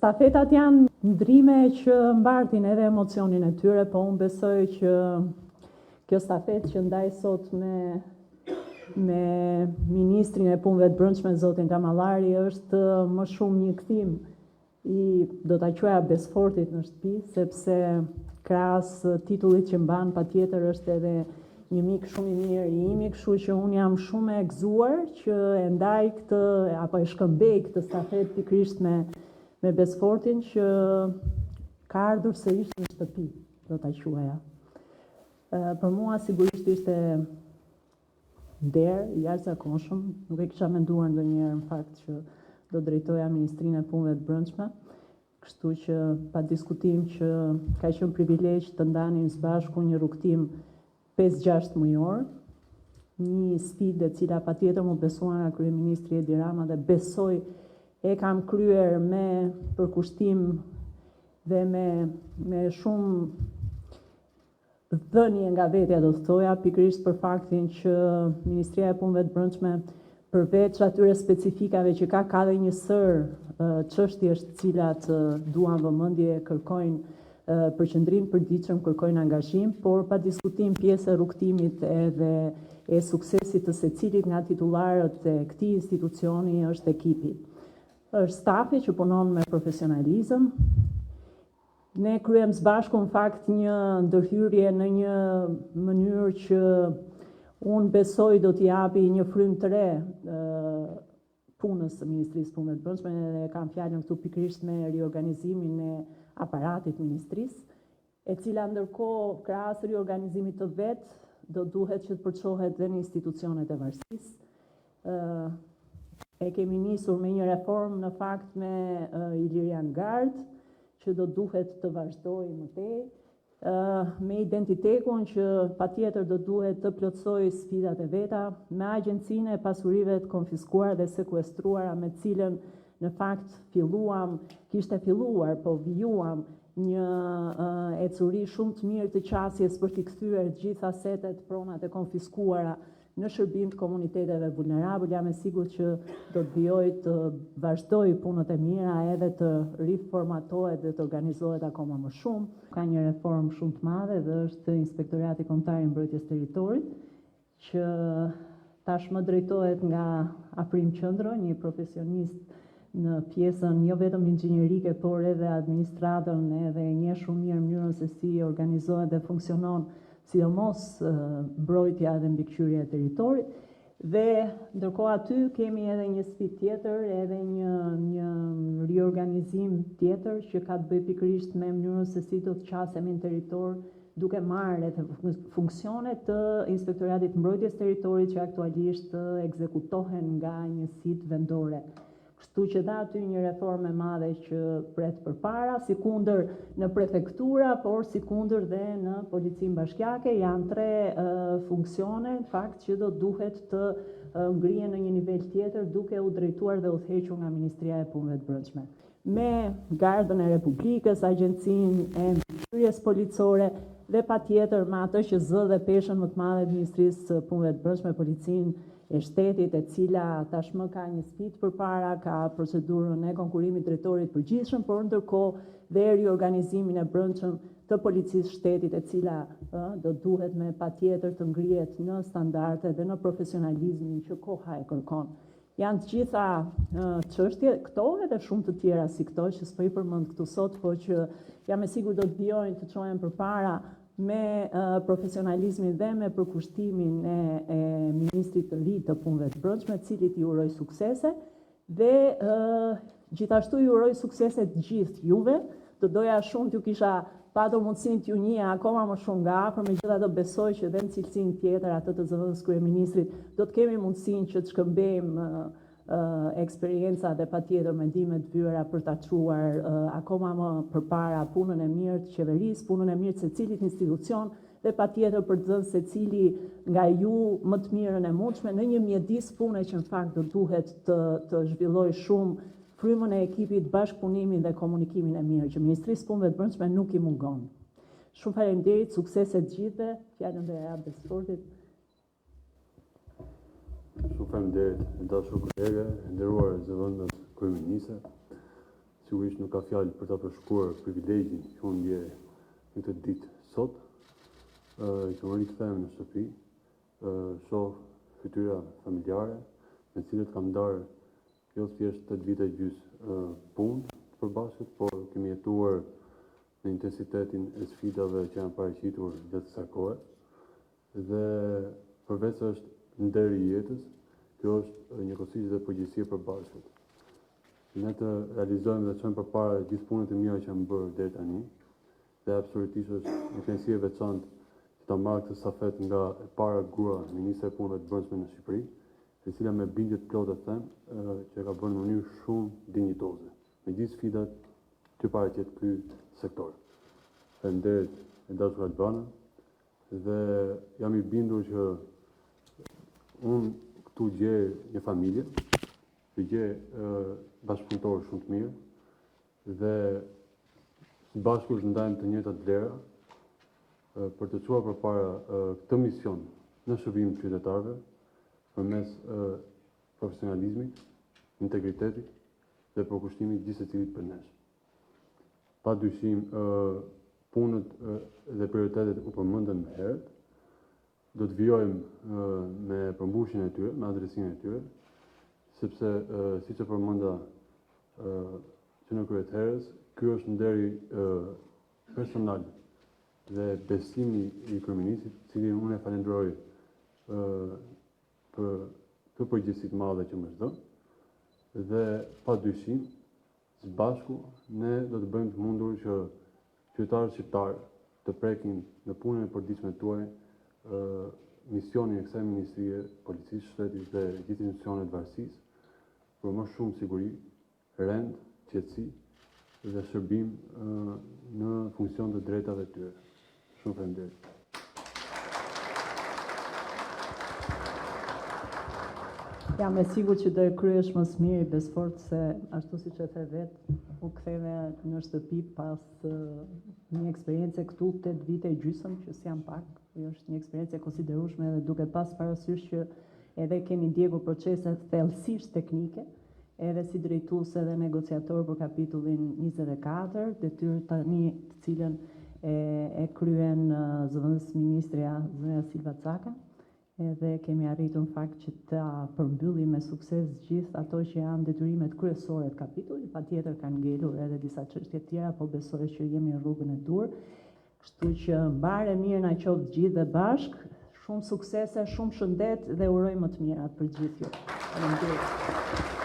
Stafetat janë ndrime që mbartin edhe emocionin e tyre, po unë besoj që kjo stafet që ndaj sot me Ministrin e Punëve të Brendshme, zotin Kamallari, është më shumë një kthim i, do ta quaja, besfortit në shtëpi, sepse krahas titullit që mban, patjetër është edhe një mik shumë i mirë i imi, kështu që unë jam shumë e gëzuar që e ndaj këtë, apo e shkëmbej këtë stafet pikërisht me besfortin që ka ardhur sërish në shtëpi, do ta quaja. Për mua sigurisht ishte nder i jashtëzakonshëm, nuk e kisha menduar ndonjëherë në fakt që do drejtoja Ministrinë e Punëve të Brendshme, kështu që pa diskutim që ka qenë privilegj të ndanim së bashku një rrugtim 5-6 mujor, një sfidë e cila patjetër më besuar nga kryeministri Edi Rama dhe besoj e kam kryer me përkushtim dhe me shumë dhënie nga vetja, do të thoja, pikërisht për faktin që Ministria e Punëve të Brendshme, përveç atyre specifikave që ka dhe një sër çështjesh të cilat duan vëmendje, kërkojnë përqendrim përditshëm, kërkojnë angazhim, por pa diskutim pjesë e rrugtimit edhe e suksesit të secilit nga titullarët e këtij institucioni është ekipi. Është stafi që punon me profesionalizëm. Ne kryem së bashku në fakt një ndërhyrje në një mënyrë që unë besoj do t'i japi një frym të re punës së Ministrisë së Punëve të Brendshme, dhe kam fjalën këtu pikërisht me riorganizimin e aparatit ministrisë, e cila ndërkohë krahas riorganizimit të vet do duhet që të përçohet dhe në institucionet e varësisë. E kemi nisur me një reformë në fakt me Ilirian Gard, që do duhet të vazhdojë më tej, me Identitekun që patjetër do duhet të plotësojë sfidat e veta, me Agjencinë e Pasurive të Konfiskuara dhe Sekuestruara, me cilën në fakt kishte filluar, po vijuam një ecuri shumë të mirë të qasjes për t'i kthyer gjitha setet, pronat e konfiskuara në shërbim të komuniteteve vulnerabël. Jam e sigurt që do të vijoj të vazhdoj punët e mira edhe të riformatohet dhe të organizohet akoma më shumë. Ka një reformë shumë të madhe dhe është Inspektorati Kombëtar i Mbrojtjes Territorit, që tashmë drejtohet nga Aprim Qëndro, një profesionist në pjesën jo vetëm inxhinierike, por edhe administratën, edhe një shumë mirë mënyrën se si organizohet dhe funksionon sidomos mbrojtja dhe mbikëqyrja e territorit. Dhe ndërkohë aty kemi edhe një sfidë tjetër, edhe një riorganizim tjetër që ka të bëjë pikërisht me mënyrën se si do të qasemi në territor, duke marrë edhe funksionet të Inspektoratit Mbrojtjes Territorit që aktualisht ekzekutohen nga njësitë vendore. Kështu që dha aty një reformë e madhe që pret përpara, sikundër në prefektura, por sikundër dhe në Policinë Bashkiake. Janë 3 funksione, në fakt, që do duhet të ngrihen në një nivel tjetër, duke u drejtuar dhe udhëhequr nga Ministria e Punëve të Brendshme. Me Gardën e Republikës, Agjencinë e Mbikëqyrjes Policore dhe patjetër me atë që zë dhe peshën më të madhe të Ministrisë së Punëve të Brendshme, Policinë e Shtetit, e cila tashmë ka një sfidë përpara, ka procedurën e konkurimit drejtorit përgjithshëm, por ndërkohë dhe riorganizimin e brendshëm të Policisë Shtetit, e cila do duhet me patjetër të ngrihet në standarde dhe në profesionalizmin që koha e kërkon. Janë të gjitha çështje, këto edhe shumë të tjera si këto që s'po i përmend këtu sot, por që jam e sigurt do të vijojnë të çohen përpara me profesionalizmin dhe me përkushtimin e Ministrit të ri të Punëve të Brendshme, cilit i uroj suksese, dhe gjithashtu i uroj suksese të gjithë juve. Do doja shumë t'ju kisha patur mundësinë t'ju njeh akoma më shumë nga afër, megjithatë besoj që edhe në cilësinë tjetër, atë të zëvendës kryeministrit, do të kemi mundësinë që të shkëmbejmë eksperjenca dhe patjetër mendime të vyera për ta çuar akoma më përpara punën e mirë të qeverisë, punën e mirë të secilit institucion, dhe patjetër për të dhënë secili nga ju më të mirën e mundshme në një mjedis pune që në fakt do duhet të zhvilloj shumë frymën e ekipit, bashkëpunimin dhe komunikimin e mirë, që Ministrisë së Punëve të Brendshme nuk i mungon. Shumë faleminderit, suksese të gjithëve. Fjalën do ja jap Besfortit. Shumë faleminderit, dashur kolege, nderuar zëvendës kryeministre. sigurisht nuk ka fjalë për ta përshkruar privilegjin që unë ndjej në këtë ditë sot, që unë rikthehem në shtëpi, shoh fytyra familjare, me cilët kam ndarë jo thjesht 8 vite gjys punë të përbashkët, por kemi jetuar në intensitetin e sfidave që janë paraqitur gjatë kësaj kohe. Dhe përveç se është nderi i jetës, kjo është njëkohësisht dhe përgjegjësi e përbashkët. Ne të realizojmë dhe çojmë përpara gjithë punët e mira që janë bërë deri tani, dhe absolutisht është një kënaqësi e veçantë që ta marr këtë stafet nga e para grua ministre e punëve të brendshme në Shqipëri, e cila me bindje të plotë them që e ka bërë në mënyrë shumë dinjitoze, me gjithë sfidat që paraqet ky sektor. Faleminderit e dashur Albana, dhe jam i bindur që unë këtu gjej një familje, që gjej bashkëpunëtorë shumë të mirë, dhe së bashku të ndajmë të njëjtat vlera për të çuar përpara këtë mision në shërbim të qytetarëve përmes profesionalizmit, integritetit dhe përkushtimit gjithë secilit për nesh. Pa dyshim, punët dhe prioritetet u përmendën më herët, do të vijojmë me përmbushjen e tyre, me adresimin e tyre, sepse siç e përmenda që në kryet herës, ky është nderi personal dhe besimi i kryeministit, cilin unë e falenderoj për këtë përgjegjësi të madhe që më është dhënë, dhe pa dyshim, së bashku ne do të bëjmë të mundur që qytetarët shqiptarë të prekin në punën e përditshme tuaj misionin e kësaj ministrie, policisë shtetit dhe gjithë institucionet varësisë për më shumë siguri, rend, qetësi dhe shërbim në funksion të drejtave tyre. Shumë faleminderit. Jam e sigurt që do e kryesh më së miri, besfort se ashtu siç e the vetë, u ktheve në shtëpi pas një eksperience këtu 8 vite e gjysmë, që s'jam pak, është një eksperiencë e konsiderueshme dhe duke pas parasysh që edhe keni ndjekur procese thellësisht teknike, edhe si drejtuese dhe negociator për kapitullin 24, detyrë tani të cilën e kryen zëvendës ministrja Zonja Silva Caka, edhe kemi arritur në fakt që ta përmbyllim me sukses gjithë ato që janë detyrimet kryesore të kapitullit, patjetër kanë ngelur edhe disa çështje tjera, po besoj që jemi në rrugën e dur. Kështu që mbare mirë na qoftë gjithë dhe bashkë, shumë suksese, shumë shëndet dhe uroj më të mirat për gjithë ju. Faleminderit.